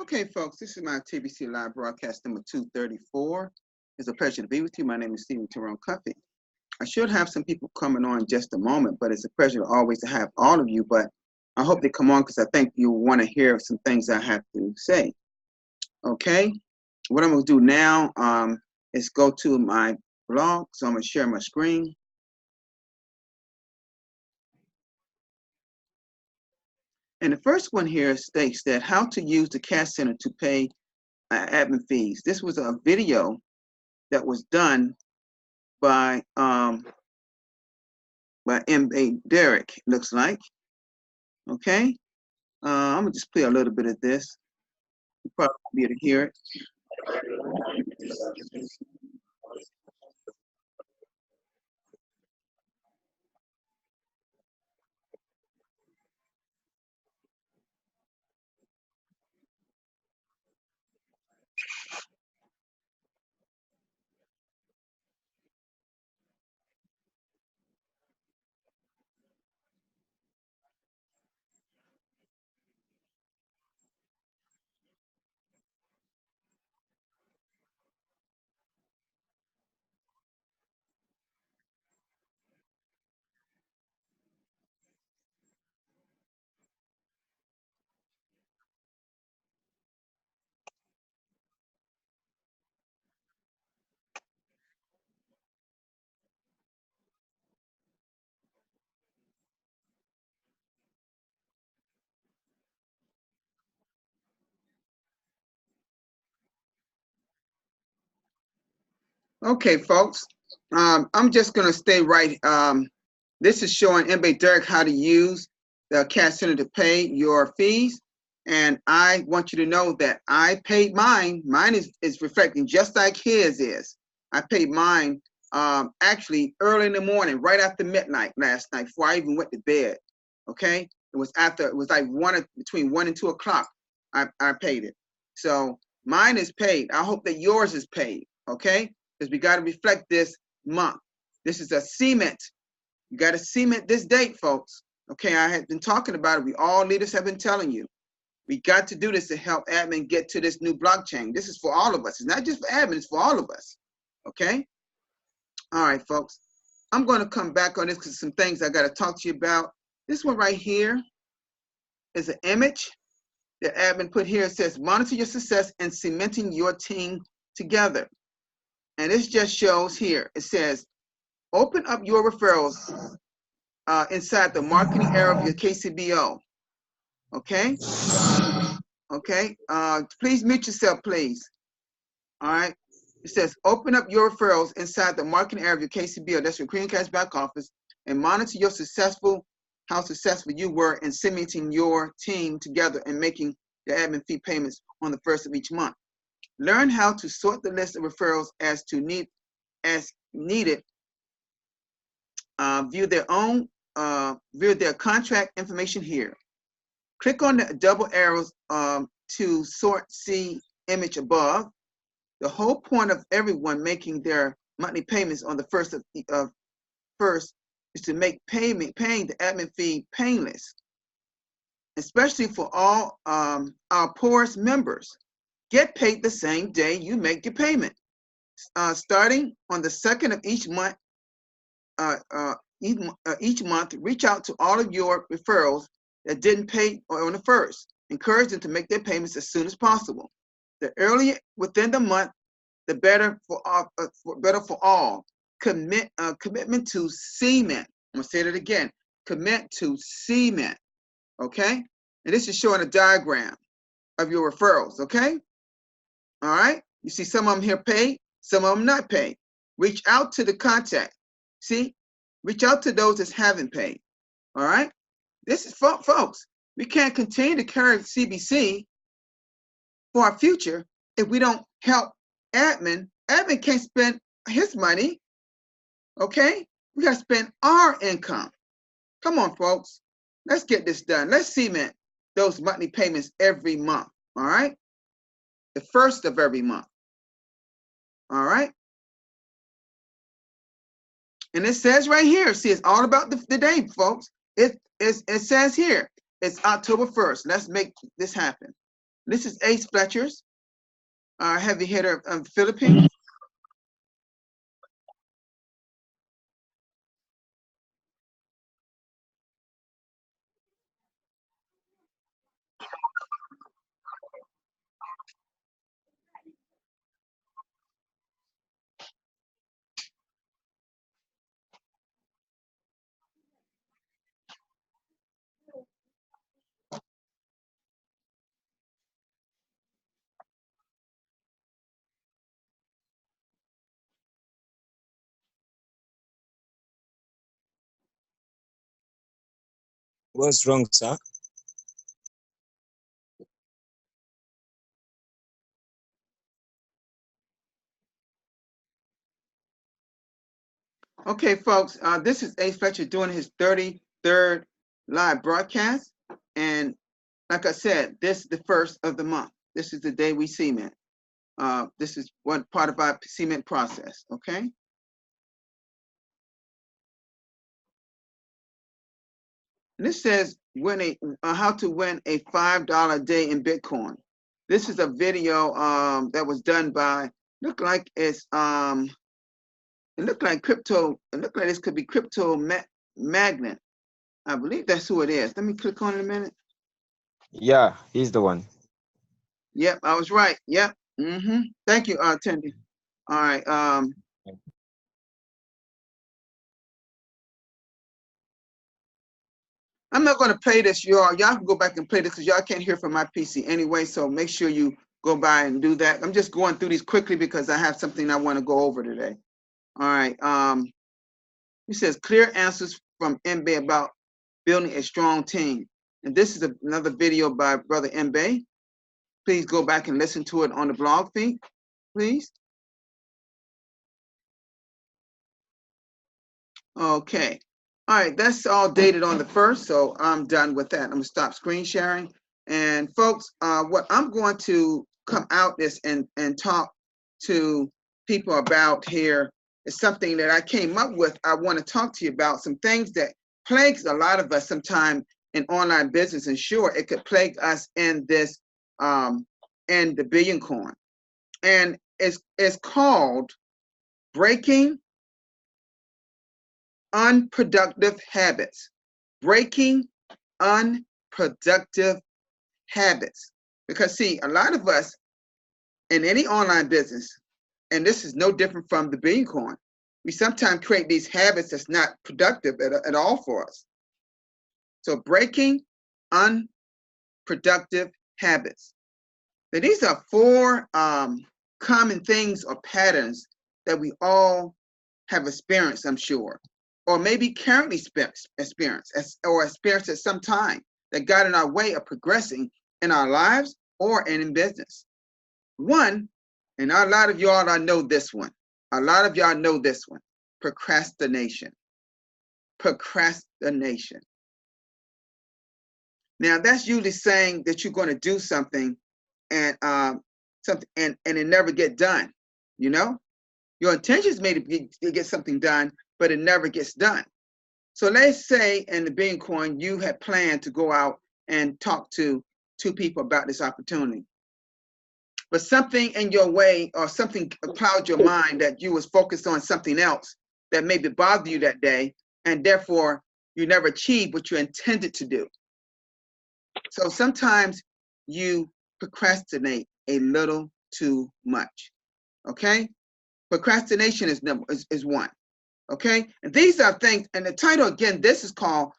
Okay, folks, this is my TBC Live Broadcast number 234. It's a pleasure to be with you. My name is Stephen Tyrone Cuffey. I should have some people coming on in just a moment, but it's a pleasure always to have all of you. But I hope they come on because I think you want to hear some things I have to say. Okay, what I'm going to do now is go to my blog. So I'm going to share my screen. And the first one here states that how to use the cash center to pay admin fees. This was a video that was done by M.A. Derrick, looks like. Okay, I'm gonna just play a little bit of this. You probably won't be able to hear it. Okay, folks. I'm just gonna stay right. This is showing M.A. Derrick how to use the cash center to pay your fees. And I want you to know that I paid mine. Mine is reflecting just like his is. I paid mine actually early in the morning, right after midnight last night, before I even went to bed. Okay, it was like between 1 and 2 o'clock. I paid it. So mine is paid. I hope that yours is paid. Okay, because we got to reflect this month. This is a cement. You got to cement this date, folks. Okay, I have been talking about it. We all leaders have been telling you. We got to do this to help admin get to this new blockchain. This is for all of us. It's not just for admin, it's for all of us. Okay? All right, folks. I'm going to come back on this because some things I got to talk to you about. This one right here is an image that admin put here. It says, monitor your success in cementing your team together. And this just shows here. It says, open up your referrals inside the marketing area of your KCBO. Okay? Okay? Please mute yourself, please. All right? It says, open up your referrals inside the marketing area of your KCBO. That's your Cream Cash back office. And monitor your how successful you were in cementing your team together and making the admin fee payments on the first of each month. Learn how to sort the list of referrals as needed. View their contract information here. Click on the double arrows to sort see image above. The whole point of everyone making their monthly payments on the first is to make paying the admin fee painless, especially for all our poorest members. Get paid the same day you make your payment. Starting on the second of each month, reach out to all of your referrals that didn't pay on the first. Encourage them to make their payments as soon as possible. The earlier within the month, the better for all. Commitment to cement. I'm gonna say that again. Commit to cement. Okay, and this is showing a diagram of your referrals. Okay, all right. You see some of them here paid, some of them not paid. Reach out to the contact. See, reach out to those that haven't paid. All right. This is folks. We can't continue to carry CBC for our future if we don't help admin. Admin can't spend his money. Okay, we got to spend our income. Come on, folks. Let's get this done. Let's cement those monthly payments every month. All right, the first of every month. All right. And it says right here, see, it's all about the day, folks. It says here, it's October 1st. Let's make this happen. This is Ace Fletcher's heavy hitter of the Philippines. What's wrong, sir? Okay, folks, this is Ace Fletcher doing his 33rd live broadcast. And like I said, this is the first of the month. This is the day we cement. This is one part of our cement process, okay? And this says how to win a $5 a day in Bitcoin. This is a video that was done by, it looked like this could be Crypto Magnet. I believe that's who it is. Let me click on it a minute. Yeah, he's the one. Yep, I was right. Yep. Thank you, Tendi. All right. I'm not going to play this, y'all. Y'all can go back and play this because y'all can't hear from my PC anyway. So make sure you go by and do that. I'm just going through these quickly because I have something I want to go over today. All right. He says clear answers from MB about building a strong team. And this is another video by Brother MB. Please go back and listen to it on the blog feed, please. Okay. All right, that's all dated on the 1st, so I'm done with that. I'm gonna stop screen sharing. And folks, what I'm going to come out this and talk to people about here is something that I came up with. I want to talk to you about some things that plagues a lot of us sometime in online business, and sure, it could plague us in this in the billion coin. And it's called breaking unproductive habits. Breaking unproductive habits. Because see, a lot of us in any online business, and this is no different from the billion coin, we sometimes create these habits that's not productive at all for us. So breaking unproductive habits. Now, these are 4 common things or patterns that we all have experienced, I'm sure, or maybe currently experience or experienced at some time that got in our way of progressing in our lives or in business. One, and a lot of y'all know this one. A lot of y'all know this one: procrastination. Procrastination. Now, that's usually saying that you're going to do something and it never get done. You know, your intentions may be to get something done, but it never gets done. So let's say in the billion coin, you had planned to go out and talk to 2 people about this opportunity, but something in your way or something clouded your mind that you was focused on something else that maybe bothered you that day, and therefore you never achieved what you intended to do. So sometimes you procrastinate a little too much. Okay, procrastination is one. Okay, and these are things, and the title again, this is called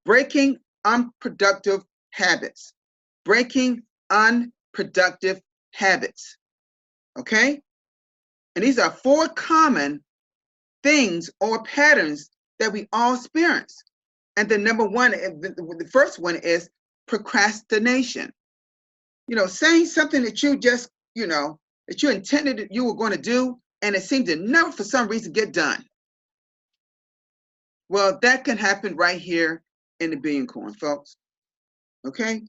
breaking unproductive habits. Breaking unproductive habits. Okay, and these are 4 common things or patterns that we all experience. And the number one, the first one is procrastination. You know, saying something that you just, that you intended that you were going to do, and it seemed to never for some reason get done. Well, that can happen right here in the billion coin, folks. Okay?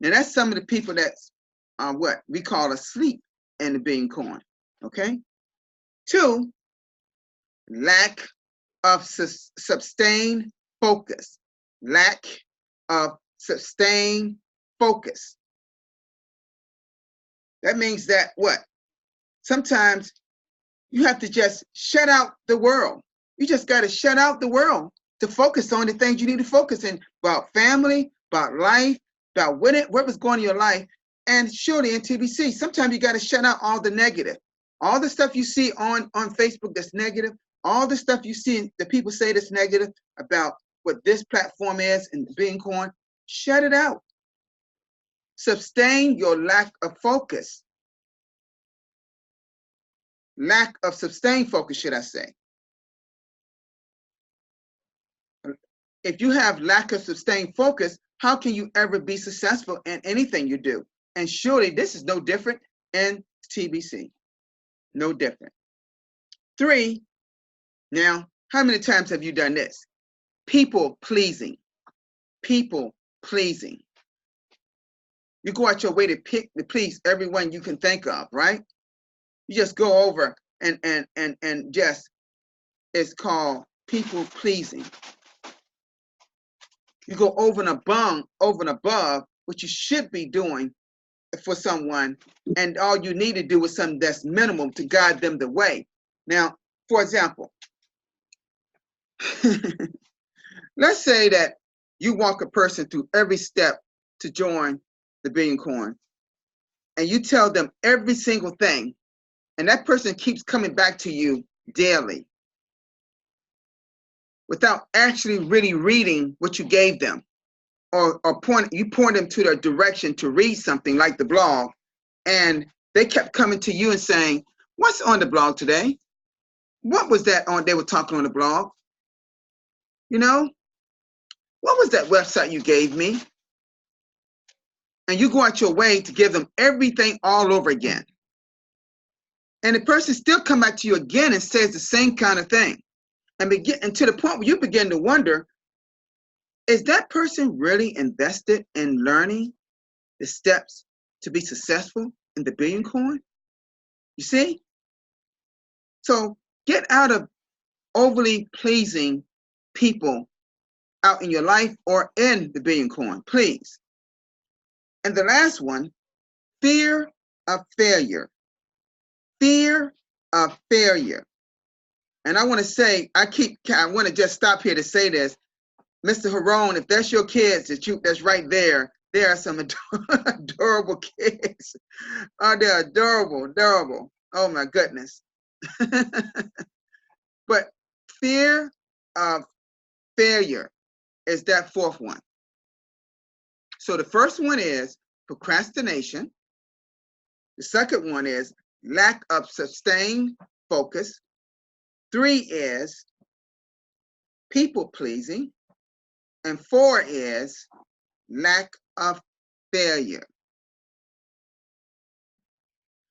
Now that's some of the people that's what we call asleep in the billion coin. Okay? 2, lack of sustained focus. Lack of sustained focus. That means that what? Sometimes you have to just shut out the world. You just got to shut out the world to focus on the things you need to focus in about family, about life, about what was going on in your life. And surely in TBC, sometimes you got to shut out all the negative. All the stuff you see on Facebook that's negative, all the stuff you see that people say that's negative about what this platform is and being corn, shut it out. Sustain your lack of focus. Lack of sustained focus, should I say. If you have lack of sustained focus, how can you ever be successful in anything you do? And surely this is no different in TBC. No different. 3, now, how many times have you done this? People pleasing. People pleasing. You go out your way to please everyone you can think of, right? You just go over and just, it's called people pleasing. You go over and above what you should be doing for someone, and all you need to do is something that's minimum to guide them the way. Now, for example, let's say that you walk a person through every step to join the Billion Coin, and you tell them every single thing, and that person keeps coming back to you daily without actually really reading what you gave them, or you point them to the direction to read something like the blog, and they kept coming to you and saying, what's on the blog today? What was that on? They were talking on the blog. You know, what was that website you gave me? And you go out your way to give them everything all over again. And the person still come back to you again and says the same kind of thing. And to the point where you begin to wonder, is that person really invested in learning the steps to be successful in the Billion Coin? You see? So get out of overly pleasing people out in your life or in the Billion Coin, please. And the last one, fear of failure. Fear of failure. And I want to say, I want to just stop here to say this. Mr. Haron, if that's your kids that's right there, there are some adorable kids. Oh, they're adorable, adorable. Oh my goodness. But fear of failure is that 4th one. So the first one is procrastination. The second one is lack of sustained focus. 3 is people pleasing. And 4 is lack of failure.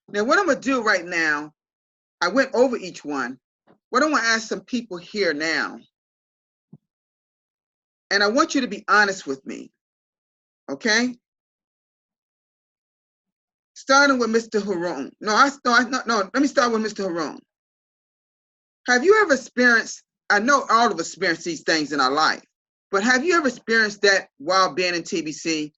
Now, what I'm going to do right now, I went over each one. What I want to ask some people here now, and I want you to be honest with me, okay? Starting with Mr. Haron. No, let me start with Mr. Haron. Have you ever experienced, I know all of us experience these things in our life, but have you ever experienced that while being in TBC?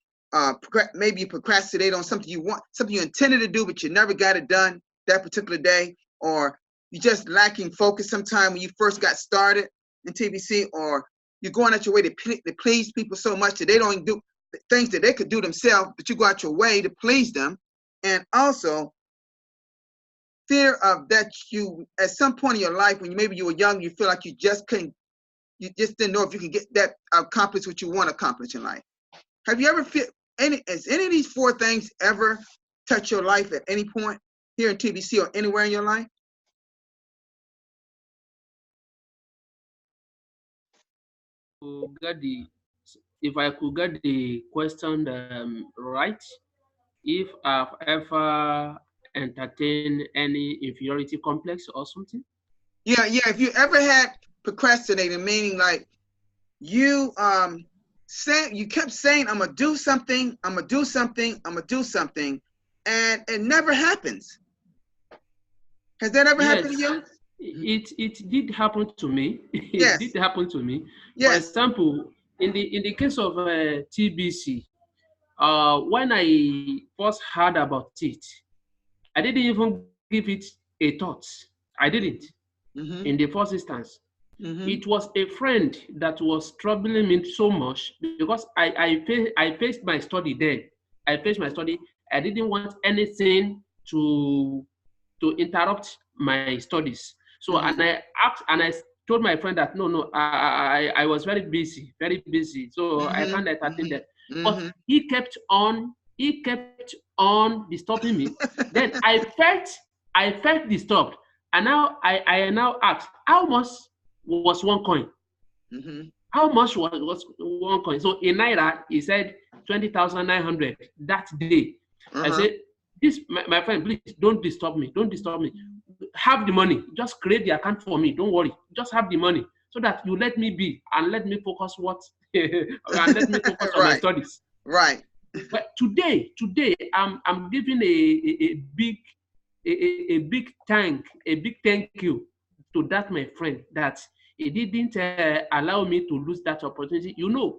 Maybe you procrastinate on something something you intended to do, but you never got it done that particular day, or you're just lacking focus sometime when you first got started in TBC, or you're going out your way to please people so much that they don't do the things that they could do themselves, but you go out your way to please them. And also fear of that you, at some point in your life, when maybe you were young, you feel like you just didn't know if you could get that accomplish what you want to accomplish in life. Have you ever has any of these 4 things ever touched your life at any point here in TBC or anywhere in your life? If I could get the question right, if I've ever entertained any inferiority complex or something? Yeah. If you ever had procrastinating, meaning like you you kept saying, I'm gonna do something, I'm gonna do something, I'm gonna do something, and it never happens. Has that ever happened to you? It did happen to me. It Yes. did happen to me. For Yes. example, in the case of TBC, when I first heard about it, I didn't even give it a thought. I didn't Mm-hmm. in the first instance. Mm-hmm. It was a friend that was troubling me so much because I faced my study then. I faced my study. I didn't want anything to interrupt my studies. So Mm-hmm. and I asked and I told my friend that no, I was very busy, very busy. So I Mm-hmm. can't entertain that. But Mm-hmm. he kept on disturbing me. Then I felt disturbed. And now I now asked, how much was one coin? Mm-hmm. How much was one coin? So in Naira, he said 20,900 that day. I Uh-huh. said, this, my friend, please don't disturb me. Don't disturb me. Have the money. Just create the account for me. Don't worry. Just have the money so that you let me be and let me focus and let me focus on my Right. studies. Right. But today, I'm giving a big thank you to that my friend that he didn't allow me to lose that opportunity. You know,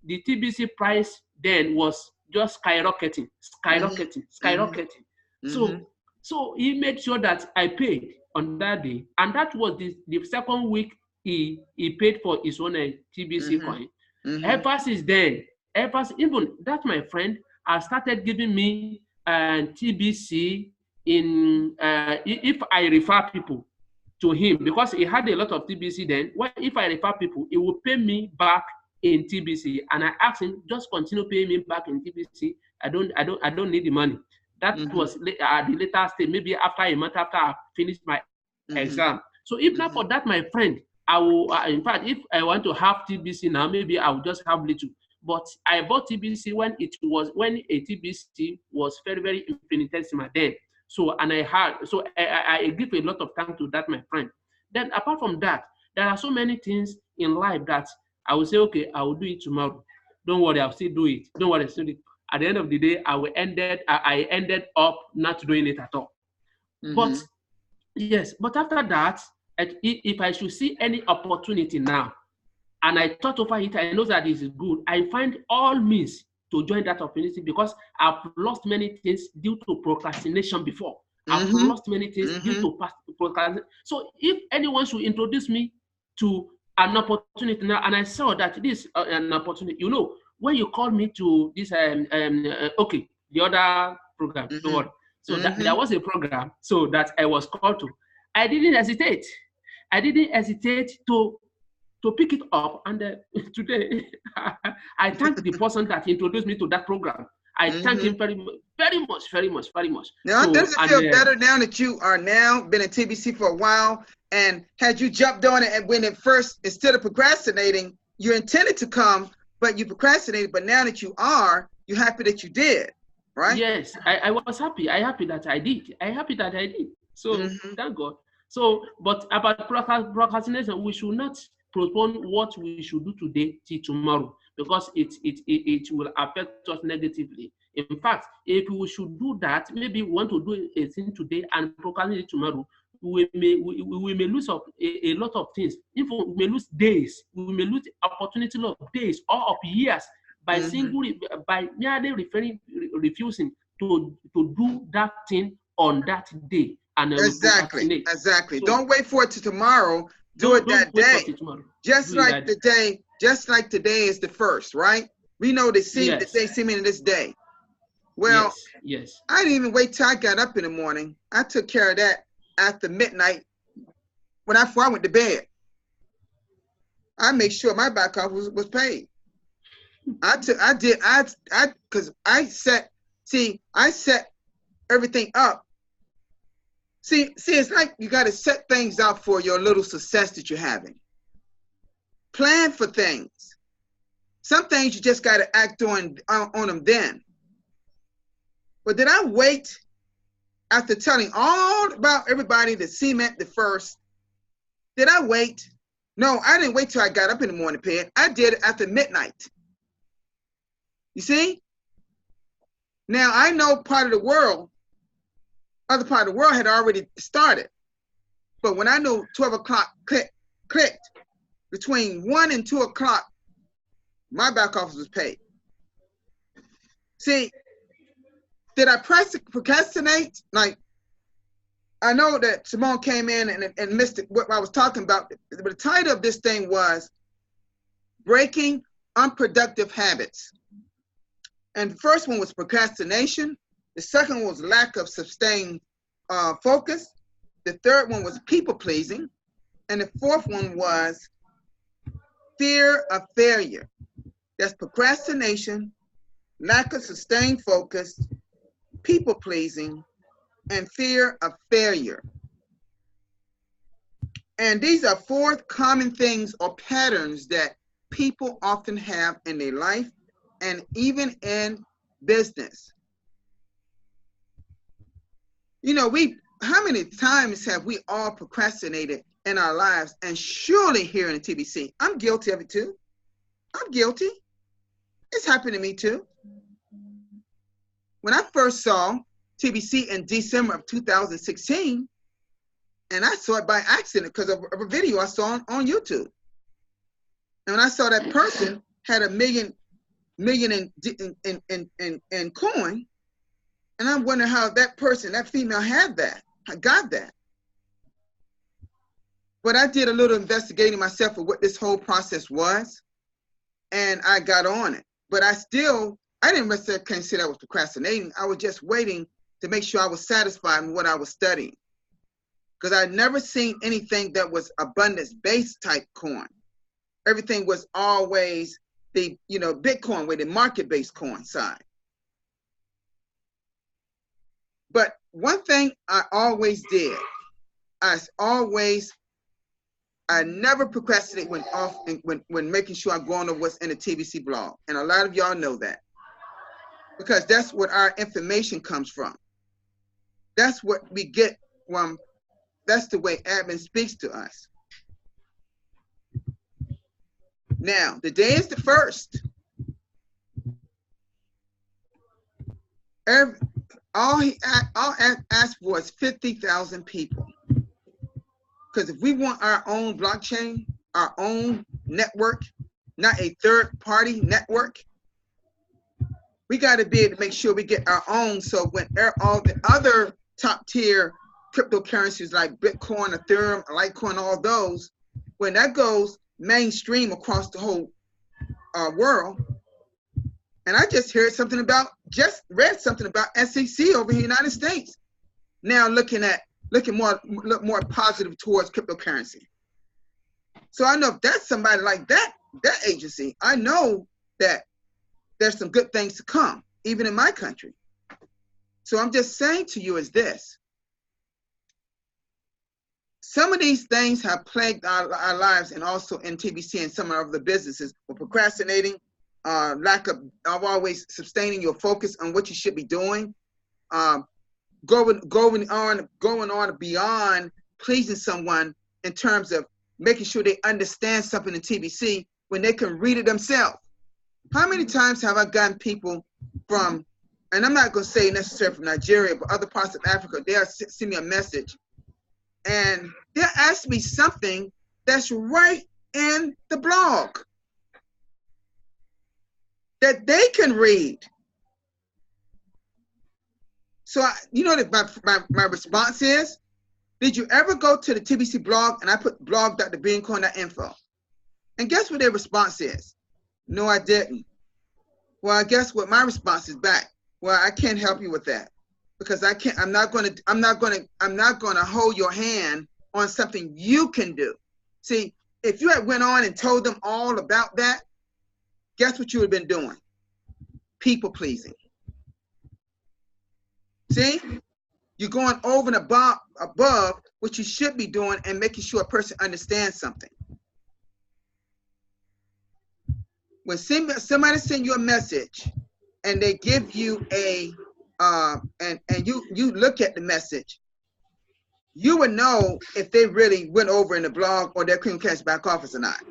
the TBC price then was just skyrocketing, Mm-hmm. skyrocketing, Mm-hmm. skyrocketing. Mm-hmm. So he made sure that I paid on that day, and that was the second week he paid for his own TBC Mm-hmm. coin. Mm-hmm. Ever since then, ever even that my friend has started giving me TBC in if I refer people to him because he had a lot of TBC then. Well, if I refer people, he will pay me back in TBC, and I asked him just continue paying me back in TBC. I don't need the money. That Mm-hmm. was at the later stage, maybe after a month after I finished my Mm-hmm. exam. So if not for that, my friend, I will. In fact, if I want to have TBC now, maybe I will just have little. But I bought TBC when a TBC was very very infinitesimal then. So and I give a lot of thanks to that my friend. Then apart from that, there are so many things in life that I will say, okay, I will do it tomorrow. Don't worry, I'll still do it. Don't worry, I'll still do it. At the end of the day, I ended up not doing it at all. Mm-hmm. But yes, but after that, if I should see any opportunity now, and I thought over it, I know that it is good. I find all means to join that opportunity because I've lost many things due to procrastination before. I've Mm-hmm. lost many things due Mm-hmm. to procrastination. So if anyone should introduce me to an opportunity now, and I saw that this an opportunity, you know, when you call me to this, okay, the other program, don't Mm-hmm. worry. So that Mm-hmm. there was a program, so that I was called to. I didn't hesitate. I didn't hesitate to pick it up. And today, I thank the person that introduced me to that program. I thank Mm-hmm. him very, very much, very much, very much. Now, So, does it and feel better now that you are now been in TBC for a while? And had you jumped on it and when it first, instead of procrastinating, you intended to come, but you procrastinated. But now that you are, you're happy that you did, right? yes, I was happy. I happy that I did. I happy that I did. So Mm-hmm. thank God. So, but about procrastination, we should not postpone what we should do today till tomorrow because it will affect us negatively. In fact, if we should do that, maybe we want to do a thing today and procrastinate tomorrow, we may lose a lot of things. Even we may lose days, we may lose opportunity of days or of years Mm-hmm. by merely refusing to do that thing on that day, and we Exactly. procrastinate. Exactly. So Don't wait for it to tomorrow. Do it don't that wait for day. till tomorrow. Just Do it like that the day. day, just like today is the first, right? We know the Yes, day seeming in this day. Well, yes, yes. I didn't even wait till I got up in the morning. I took care of that after midnight before I went to bed. I made sure my back off was paid. Because I set everything up. See, it's like you got to set things out for your little success that you're having. Plan for things. Some things you just got to act on them then. But did I wait after telling all about everybody to cement the first? Did I wait? No, I didn't wait till I got up in the morning, Ped. I did it after midnight. You see? Now I know other part of the world had already started. But when I knew 12 o'clock clicked, between 1 and 2 o'clock, my back office was paid. See, did I procrastinate? Like, I know that Simone came in and missed what I was talking about. But the title of this thing was Breaking Unproductive Habits. And the first one was procrastination. The second one was lack of sustained focus. The third one was people pleasing. And the fourth one was fear of failure. That's procrastination, lack of sustained focus, people pleasing, and fear of failure. And these are four common things or patterns that people often have in their life and even in business. You know, how many times have we all procrastinated in our lives? And surely here in the TBC, I'm guilty of it too. I'm guilty. It's happened to me too. When I first saw TBC in December of 2016, and I saw it by accident because of a video I saw on YouTube. And when I saw that person had $1 million in coin, and I'm wondering how that person, that female, had that, got that. But I did a little investigating myself of what this whole process was, and I got on it. But I didn't necessarily consider I was procrastinating. I was just waiting to make sure I was satisfied with what I was studying. Because I'd never seen anything that was abundance-based type coin. Everything was always the, Bitcoin, with the market-based coin side. But one thing I always did, I never procrastinate when making sure I'm going over what's in the TBC blog. And a lot of y'all know that. Because that's what our information comes from. That's what we get from, that's the way admin speaks to us. Now, the day is the 1st. All asked for is 50,000 people. Because if we want our own blockchain, our own network, not a third-party network, we got to be able to make sure we get our own. So when all the other top-tier cryptocurrencies like Bitcoin, Ethereum, Litecoin, all those, when that goes mainstream across the whole world, and I just read something about SEC over here in the United States now looking more positive towards cryptocurrency. So I know if that's somebody like that agency, I know that there's some good things to come, even in my country. So I'm just saying to you is this. Some of these things have plagued our lives, and also in TBC and some of the businesses, with procrastinating, lack of always sustaining your focus on what you should be doing, going on beyond pleasing someone in terms of making sure they understand something in TBC when they can read it themselves. How many times have I gotten people from, and I'm not going to say necessarily from Nigeria, but other parts of Africa, they'll send me a message and they'll ask me something that's right in the blog that they can read. So, you know what my response is? Did you ever go to the TBC blog and I put blog.thebeancoin.info? And guess what their response is? No, I didn't. Well, guess what my response is back? Well, I can't help you with that because I'm not going to hold your hand on something you can do. See, if you had went on and told them all about that, guess what you would have been doing? People pleasing. See, you're going over and above what you should be doing and making sure a person understands something. When somebody sends you a message and they give you and you look at the message, you would know if they really went over in the blog or their Cream Cash back office or not.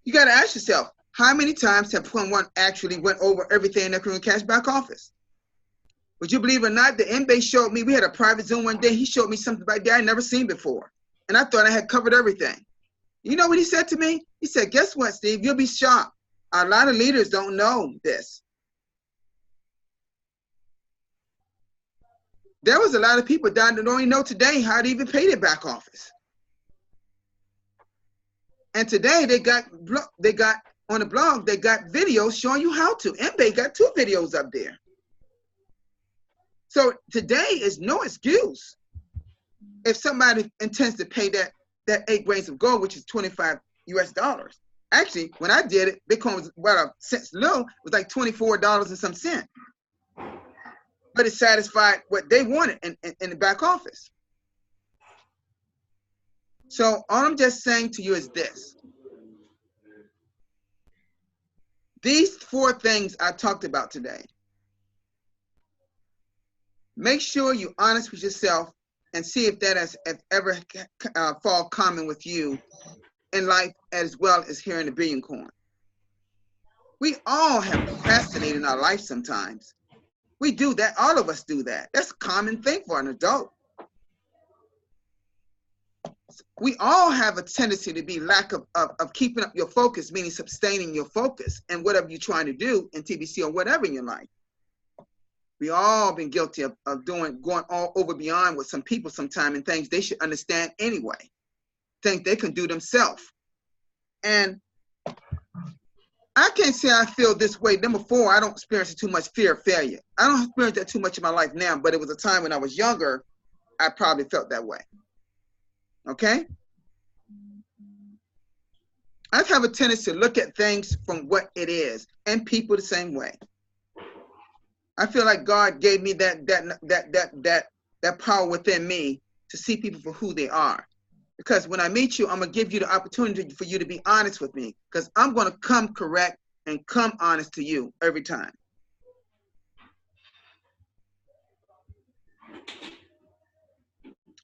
You got to ask yourself, how many times have someone actually went over everything in their Cream Cash back office? Would you believe it or not, the MBA showed me, we had a private Zoom one day, he showed me something about that I'd never seen before. And I thought I had covered everything. You know what he said to me? He said, guess what, Steve? You'll be shocked. A lot of leaders don't know this. there was a lot of people down that don't even know today how to even pay their back office. And today they got on the blog, they got videos showing you how to. MBay got 2 videos up there. So today is no excuse. If somebody intends to pay that 8 grains of gold, which is $25 US. Actually, when I did it, Bitcoin was since low, it was like $24 and some cent. But it satisfied what they wanted in the back office. So all I'm just saying to you is this. These 4 things I talked about today. Make sure you're honest with yourself and see if that has ever fall common with you in life as well as here in the Billion Coin. We all have procrastinated in our life sometimes. We do that. All of us do that. That's a common thing for an adult. We all have a tendency to be lack of keeping up your focus, meaning sustaining your focus and whatever you're trying to do in TBC or whatever in your life. We all been guilty of going all over beyond with some people sometime and things they should understand anyway. Things they can do themselves. And I can't say I feel this way. Number 4, I don't experience too much fear of failure. I don't experience that too much in my life now, but it was a time when I was younger, I probably felt that way. Okay? I have a tendency to look at things from what it is, and people the same way. I feel like God gave me that power within me to see people for who they are. Because when I meet you, I'm going to give you the opportunity for you to be honest with me, because I'm going to come correct and come honest to you every time.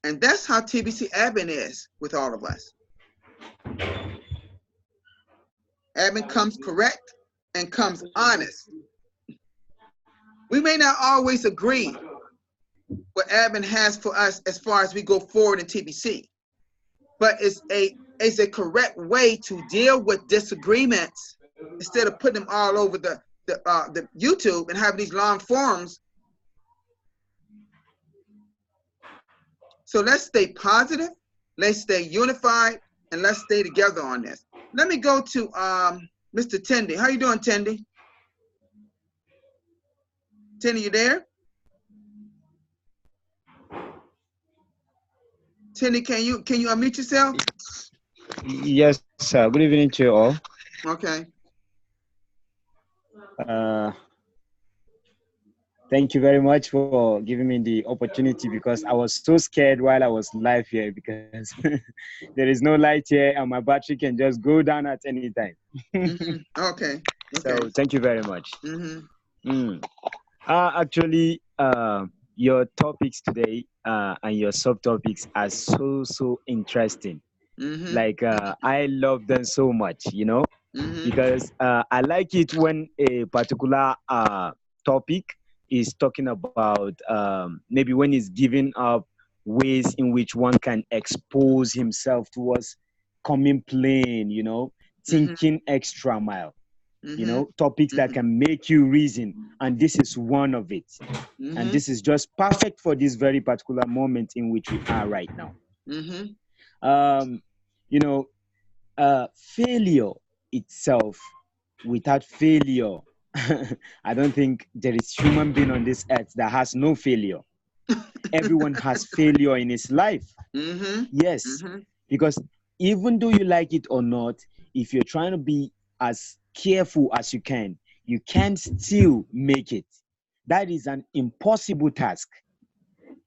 And that's how TBC admin is with all of us. Admin comes correct and comes honest. We may not always agree what admin has for us as far as we go forward in TBC, but it's a correct way to deal with disagreements instead of putting them all over the YouTube and having these long forums. So let's stay positive, let's stay unified, and let's stay together on this. Let me go to Mr. Tendy. How you doing, Tendy? Tendy, you there? Tendy, can you unmute yourself? Yes, sir. Good evening to you all. Okay. Thank you very much for giving me the opportunity, because I was so scared while I was live here, because there is no light here and my battery can just go down at any time. Okay. So thank you very much. Actually, your topics today and your subtopics are so interesting. Like I love them so much, you know, because I like it when a particular topic is talking about maybe when he's giving up ways in which one can expose himself towards coming plain, you know, thinking extra mile, you know, topics that can make you reason. And this is one of it. And this is just perfect for this very particular moment in which we are right now. You know, failure itself, without failure, I don't think there is human being on this earth that has no failure. Everyone has failure in his life. Yes, because even though you like it or not, if you're trying to be as careful as you can still make it. That is an impossible task,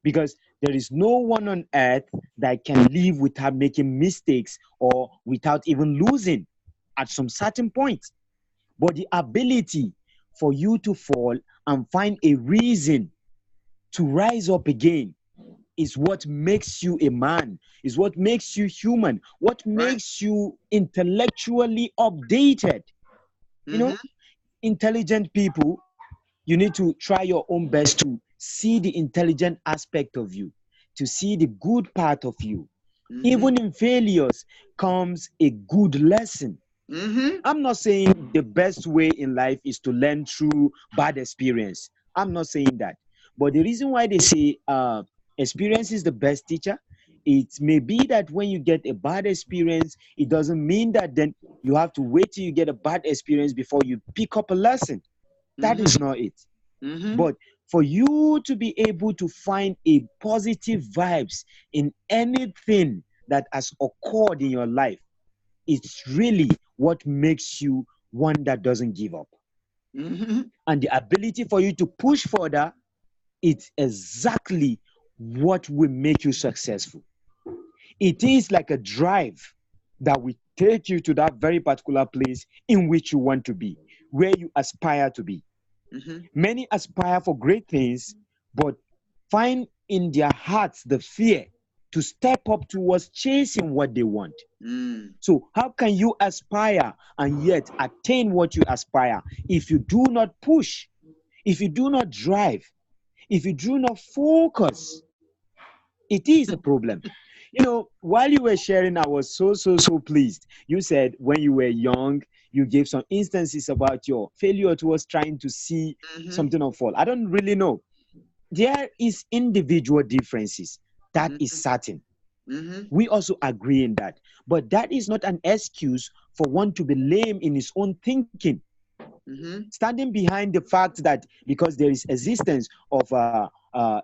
because there is no one on earth that can live without making mistakes or without even losing at some certain point. But the ability for you to fall and find a reason to rise up again is what makes you a man, is what makes you human, what makes you intellectually updated. You know, intelligent people, you need to try your own best to see the intelligent aspect of you, to see the good part of you. Even in failures comes a good lesson. I'm not saying the best way in life is to learn through bad experience. I'm not saying that. But the reason why they say experience is the best teacher, it may be that when you get a bad experience, it doesn't mean that then you have to wait till you get a bad experience before you pick up a lesson. That is not it. But for you to be able to find a positive vibes in anything that has occurred in your life, it's really what makes you one that doesn't give up. And the ability for you to push further, it's exactly what will make you successful. It is like a drive that will take you to that very particular place in which you want to be, where you aspire to be. Many aspire for great things, but find in their hearts the fear to step up towards chasing what they want. So how can you aspire and yet attain what you aspire if you do not push, if you do not drive, if you do not focus? It is a problem. You know, while you were sharing, I was so pleased. You said when you were young, you gave some instances about your failure towards trying to see something unfold. I don't really know. There is individual differences. That is certain. We also agree in that. But that is not an excuse for one to be lame in his own thinking. Standing behind the fact that because there is existence of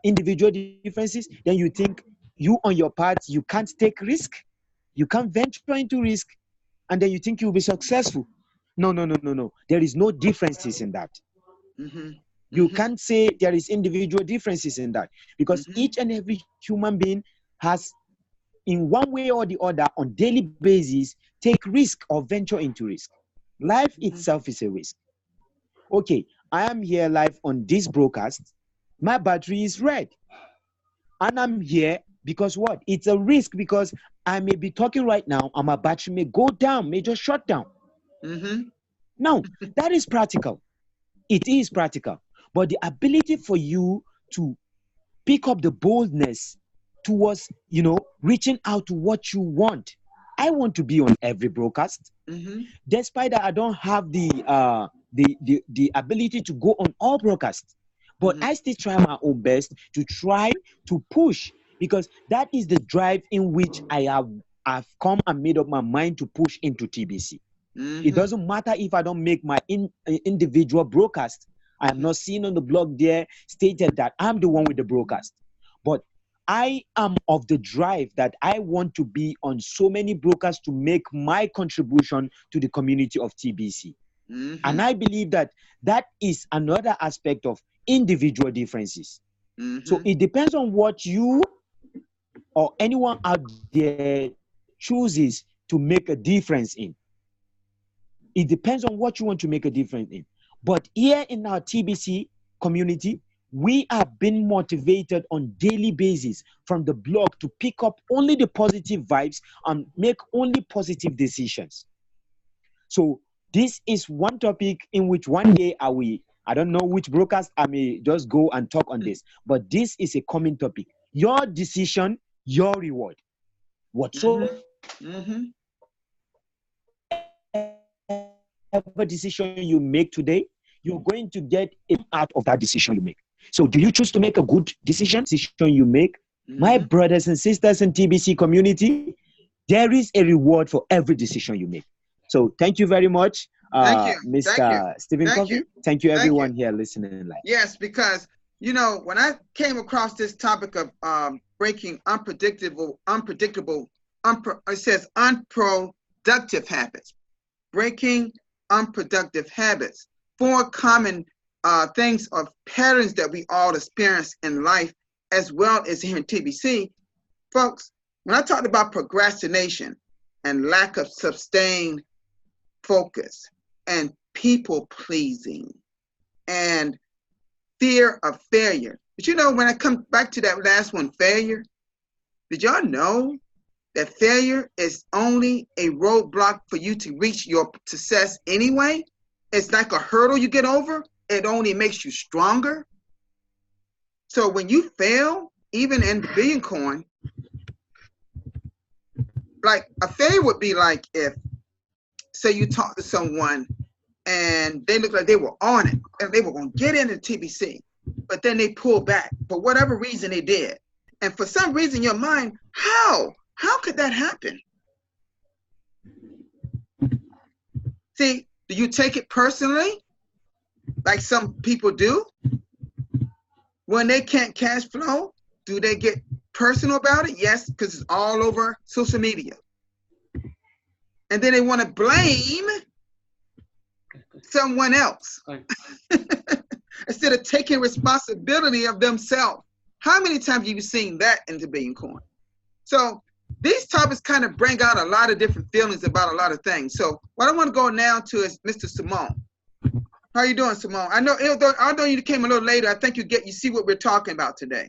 individual differences, then you think you on your part, you can't take risk, you can't venture into risk, and then you think you'll be successful. No. There is no differences in that. You can't say there is individual differences in that, because each and every human being has, in one way or the other, on daily basis, take risk or venture into risk. Life itself is a risk. Okay, I am here live on this broadcast. My battery is red. And I'm here because what? It's a risk, because I may be talking right now and my battery may go down, may just shut down. Now, that is practical. It is practical. But the ability for you to pick up the boldness towards, reaching out to what you want. I want to be on every broadcast. Despite that, I don't have the ability to go on all broadcasts. But I still try my own best to try to push, because that is the drive in which I've come and made up my mind to push into TBC. It doesn't matter if I don't make my individual broadcast. I am not seen on the blog there stated that I'm the one with the broadcast. But I am of the drive that I want to be on so many broadcasts to make my contribution to the community of TBC. And I believe that that is another aspect of individual differences. So it depends on what you or anyone out there chooses to make a difference in. It depends on what you want to make a difference in. But here in our TBC community, we have been motivated on daily basis from the blog to pick up only the positive vibes and make only positive decisions. So this is one topic in which one day I don't know which broadcast I may just go and talk on this, but this is a common topic. Your decision, your reward. Whatsoever decision you make today, you're going to get it out of that decision you make. So do you choose to make a good decision you make? My brothers and sisters in TBC community, there is a reward for every decision you make. So thank you very much, Mr. Stephen Coffey. Thank you, everyone here listening live. Yes, because, when I came across this topic of breaking it says unproductive habits. Breaking unproductive habits. 4 common things or patterns that we all experience in life, as well as here in TBC. Folks, when I talked about procrastination and lack of sustained focus and people pleasing and fear of failure. But when I come back to that last one, failure, did y'all know that failure is only a roadblock for you to reach your success anyway? It's like a hurdle you get over. It only makes you stronger. So when you fail, even in the billion coin, like a failure would be like if, say you talk to someone and they look like they were on it and they were going to get into TBC. but then they pull back for whatever reason they did. And for some reason, your mind, how could that happen? See, do you take it personally, like some people do? When they can't cash flow, do they get personal about it? Yes, because it's all over social media. And then they want to blame someone else instead of taking responsibility of themselves. How many times have you seen that in debating coin? So these topics kind of bring out a lot of different feelings about a lot of things. So what I want to go now to is Mr. Simone. How you doing, Simone? I know, although you came a little later, I think you see what we're talking about today.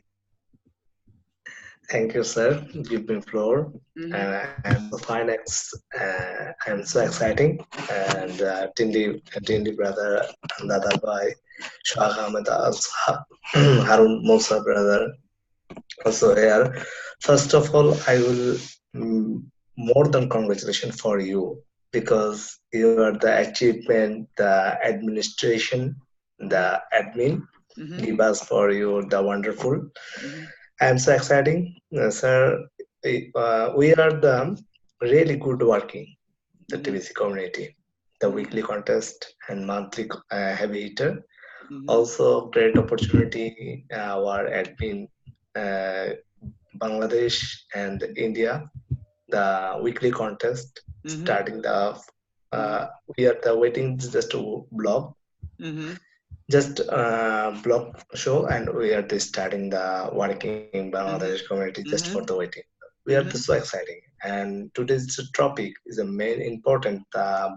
Thank you, sir. Give me floor. I'm so fine. I'm so exciting. And Tindi brother, Dada Bhai, Shah Ahmed, Harun Musa brother, also here. First of all, I will more than congratulations for you because you are the achievement, the administration, the admin give us for you the wonderful. I'm so exciting, sir. We are the really good working the TBC community, the weekly contest and monthly heavy hitter. Also, great opportunity. Our admin, Bangladesh and India, the weekly contest starting the. We are the waiting just to blog. Just blog show and we are just starting the working Bangladesh community just for the waiting. We are so exciting and today's topic is a main important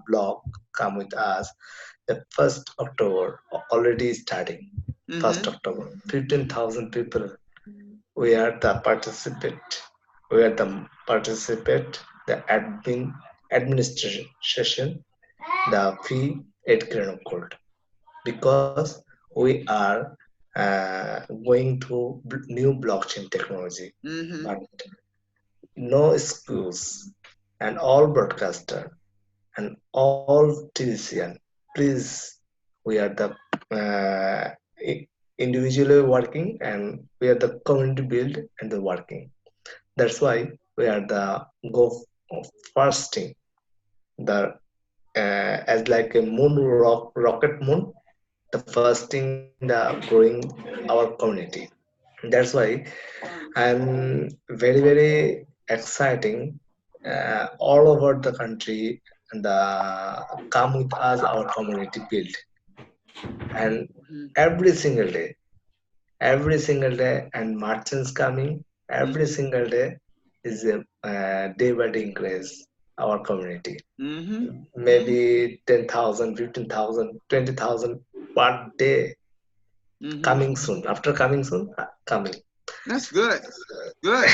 blog come with us the 1st October already starting 1st October 15,000 people we are the participate the administration the fee 8 grand of gold because we are going to new blockchain technology. But no excuse, and all broadcaster and all TCN, please, we are the individually working and we are the community build and the working. That's why we are the go first thing. The as like a rocket moon the first thing the growing our community. That's why I'm very exciting all over the country and come with us our community build and every single day and merchants coming every single day is a day by day increase our community maybe 10,000 15,000 20,000 per day coming soon after coming soon coming That's good. Good.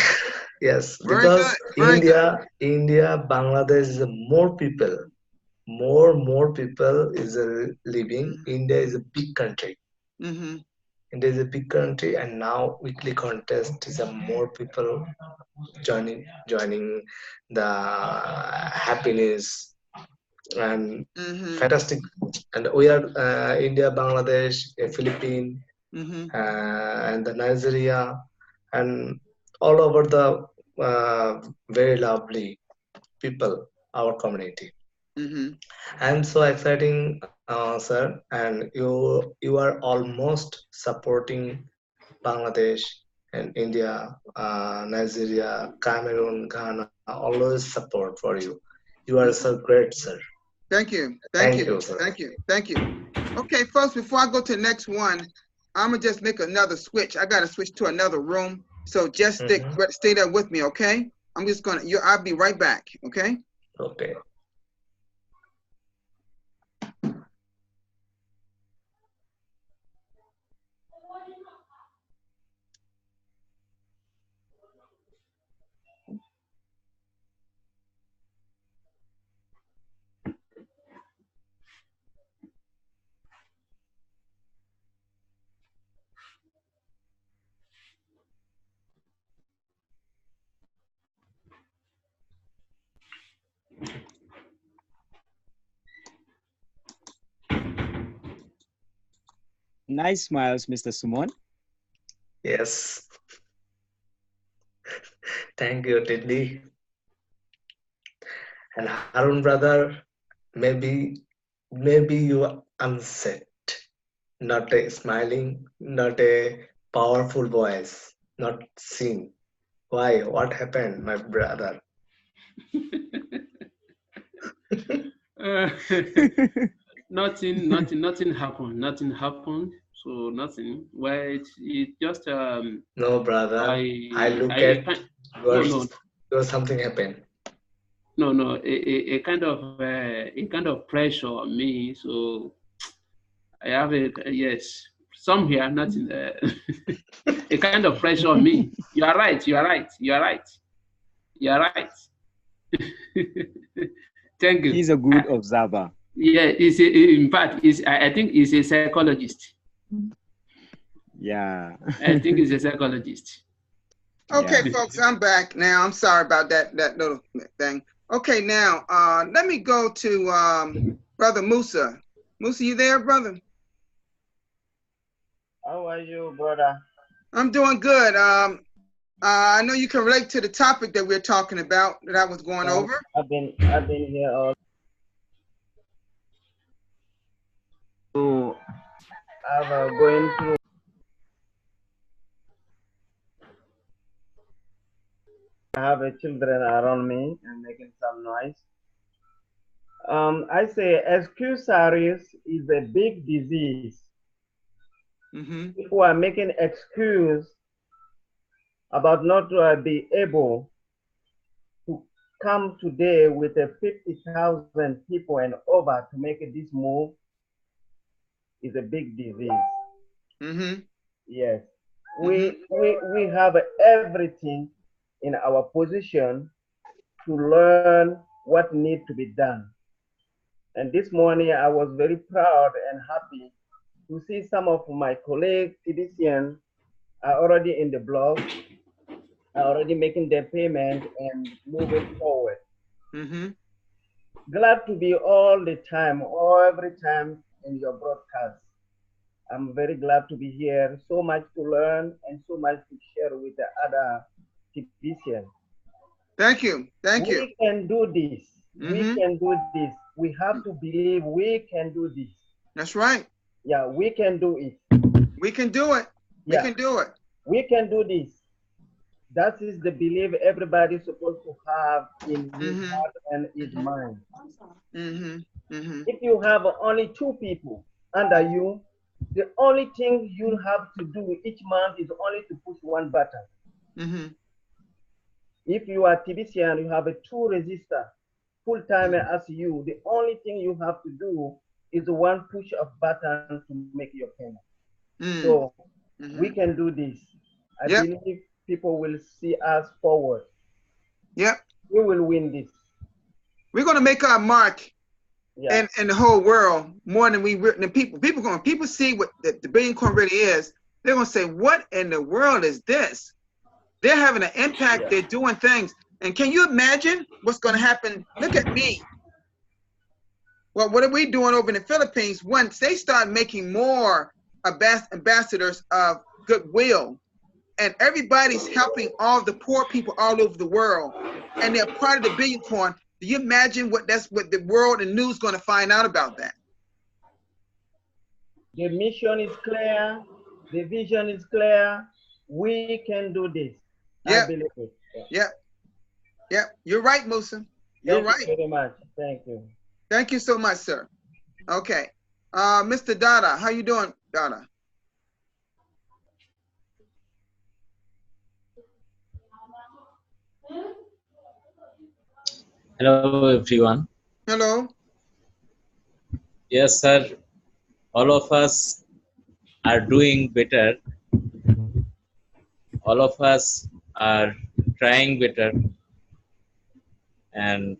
yes Very because good. Very India Bangladesh is more people more people is living India is a big country India is a big country and now weekly contest is a more people joining the happiness and fantastic and we are India Bangladesh Philippines and the Nigeria and all over the very lovely people our community I'm so exciting sir and you are almost supporting Bangladesh and India Nigeria Cameroon Ghana always support for you you are so great sir. Thank you. Thank you, sir. Thank you. Okay, folks, before I go to the next one, I'm going to just make another switch. I got to switch to another room. So just stay there with me, okay? I'm just going to, I'll be right back, okay? Okay. Nice smiles, Mr. Sumon. Yes. Thank you, Teddy. And Harun brother, maybe you are unset. Not a smiling, not a powerful voice, not seen. Why? What happened, my brother? Uh, nothing happened. Nothing happened. So nothing. Well, it just No, brother. I look I at can't. No, yours. no, Something happened. no. A kind of pressure on me. So I have a yes. Some here, nothing. A kind of pressure on me. You are right. You are right. You are right. You are right. Thank you. He's a good observer. Yeah, in fact, I think he's a psychologist. Yeah. I think he's a psychologist. Okay, Yeah. folks, I'm back now. I'm sorry about that little thing. Okay, now let me go to Brother Musa. Musa, you there, brother? How are you, brother? I'm doing good. I know you can relate to the topic that we're talking about that I was going over. I've been here all. So I'm going through. I have children around me and making some noise. I say excusaries is a big disease. Mm-hmm. People are making excuse about not be able to come today with 50,000 people and over to make this move is a big disease. Mm-hmm. Yes, we have everything in our position to learn what needs to be done. And this morning I was very proud and happy to see some of my colleagues, TBCN, are already in the blog, are already making their payment and moving forward. Mm-hmm. Glad to be all the time, every time in your broadcast. I'm very glad to be here. So much to learn and so much to share with the other TBCN. Thank you. Thank you. We can do this. We Mm-hmm. can do this. We have to believe we can do this. That's right. Yeah, we can do it. We can do it. We Yeah, can do it. we can do this. That is the belief everybody's supposed to have in his Mm-hmm. heart and his Mm-hmm. mind. Mm-hmm. Mm-hmm. If you have only 2 people under you, the only thing you have to do each month is only to push one button. Mm-hmm. If you are TBC and you have a 2 resistor full time as you, the only thing you have to do is one push of button to make your payment. Mm-hmm. So Mm-hmm. we can do this. I Yep. believe people will see us forward. Yep. We will win this. We're gonna make our mark Yeah. in the whole world more than people. People see what the Billion Coin really is. They're gonna say, "What in the world is this?" They're having an impact. Yeah. They're doing things. And can you imagine what's gonna happen? Look at me. Well, what are we doing over in the Philippines? Once they start making more ambassadors of goodwill, and everybody's helping all the poor people all over the world, and they're part of the Billion Coin. Do you imagine what the world and news going to find out about that? The mission is clear. The vision is clear. We can do this. Yeah. I believe it. Yeah. Yeah. You're right, Musa. You're right. Thank you very much. Thank you. Thank you so much, sir. Okay. Mr. Dada, how you doing, Dada? Hello, everyone. Hello. Yes, sir. All of us are doing better. All of us are trying better. And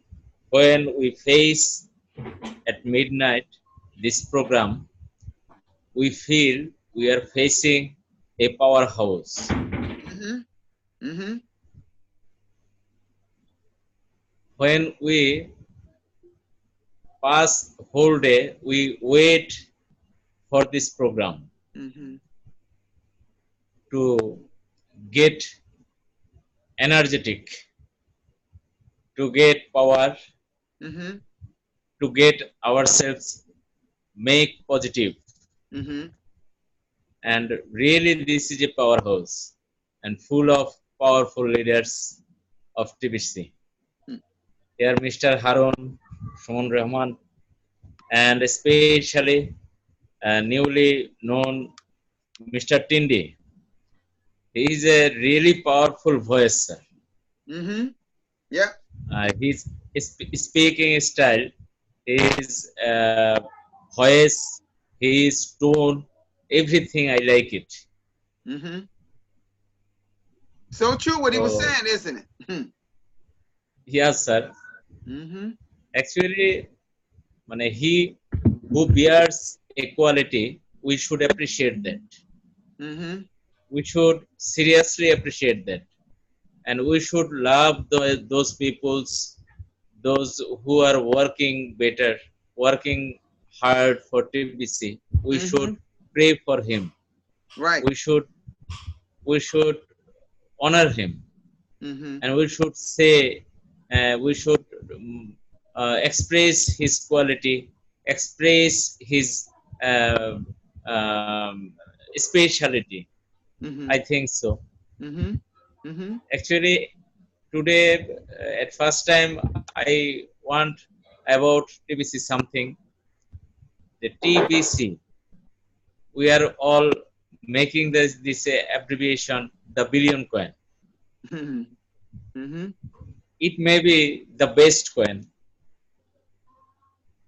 when we face at midnight this program, we feel we are facing a powerhouse. Mm-hmm. Mm-hmm. When we pass whole day, we wait for this program. Mm-hmm. to get energetic, to get power, Mm-hmm. to get ourselves make positive. Mm-hmm. And really, this is a powerhouse and full of powerful leaders of TBC. Here, Mr. Harun, Shimon Rahman, and especially newly known Mr. Tindi. He is a really powerful voice, sir. Mm-hmm. Yeah. His speaking style, his voice, his tone, everything I like it. Mm-hmm. So true what he was So, saying, isn't it? yes, sir. Mm-hmm. Actually, he who bears equality, we should appreciate that. Mm-hmm. We should seriously appreciate that. And we should love those peoples, those who are working better, working hard for TBC. We should Mm-hmm. pray for him. Right. We should honor him, Mm-hmm. and we should say, we should express his quality, express his uh, um, speciality. Mm-hmm. I think so. Mm-hmm. Mm-hmm. Actually, today, at first time, I want about TBC something. The TBC, we are all making this abbreviation, the billion coin. Mm-hmm. Mm-hmm. It may be the best coin.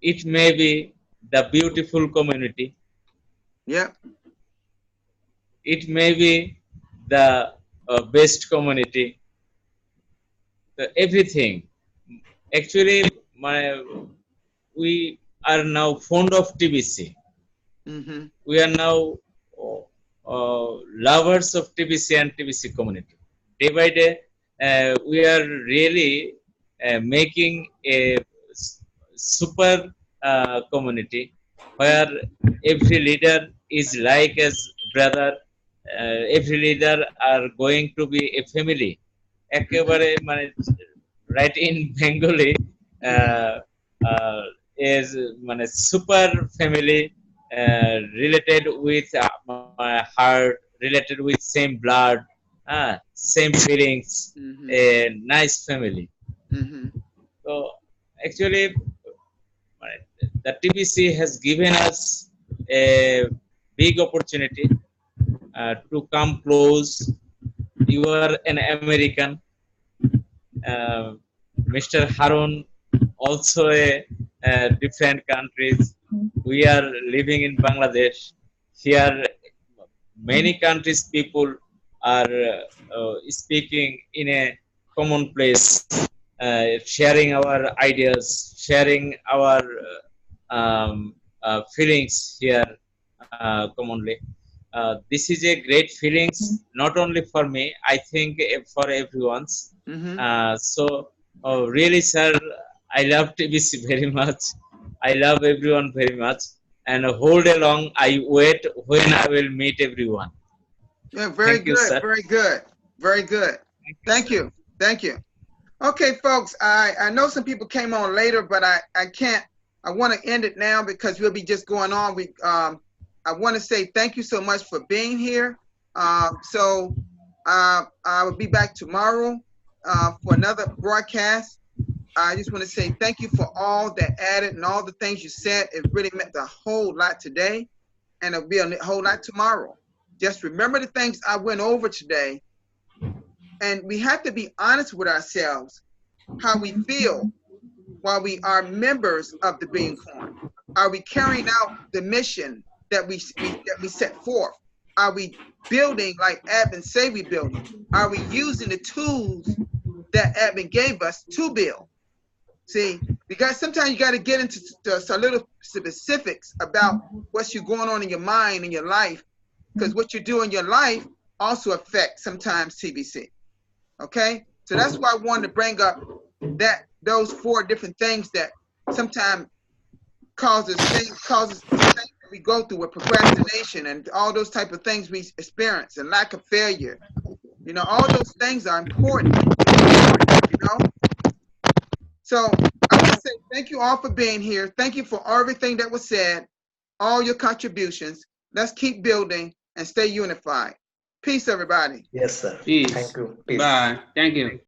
It may be the beautiful community. Yep. It may be the best community. Everything. Actually, we are now fond of TBC. Mm-hmm. We are now lovers of TBC and TBC community. Day by day, we are really making a super community where every leader is like as brother. Every leader are going to be a family. একেবারে মানে right in Bengali Mm-hmm. is মানে super family related with my heart, related with same blood, same feelings, Mm-hmm. a nice family. Mm-hmm. So actually, the TBC has given us a big opportunity to come close. You are an American, uh, Mr. Harun, also a different countries. We are living in Bangladesh. Here, many countries people are speaking in a common place, sharing our ideas, sharing our feelings here commonly. This is a great feelings, not only for me, I think for everyone's. Mm-hmm. Really, sir, I love TBC very much. I love everyone very much. And hold along, I wait when I will meet everyone. Yeah, very Thank you, good. sir. Very good. Very good. Thank you. Thank you. Okay, folks, I know some people came on later, but I can't. I want to end it now because we'll be just going on. I want to say thank you so much for being here. I will be back tomorrow for another broadcast. I just want to say thank you for all that added and all the things you said. It really meant a whole lot today, and it'll be a whole lot tomorrow. Just remember the things I went over today, and we have to be honest with ourselves how we feel while we are members of the Being Corn. Are we carrying out the mission that we set forth? Are we building like Admin say we building? Are we using the tools that Admin gave us to build? See, because sometimes you got to get into a little specifics about what's going on in your mind and your life, because what you do in your life also affects sometimes TBC. Okay, so that's why I wanted to bring up those 4 different things that sometimes causes things we go through with procrastination and all those type of things we experience and lack of failure. You know, all those things are important, you know? So I want to say thank you all for being here. Thank you for everything that was said, all your contributions. Let's keep building and stay unified. Peace, everybody. Yes, sir. Peace. Thank you. Peace. Bye. Thank you.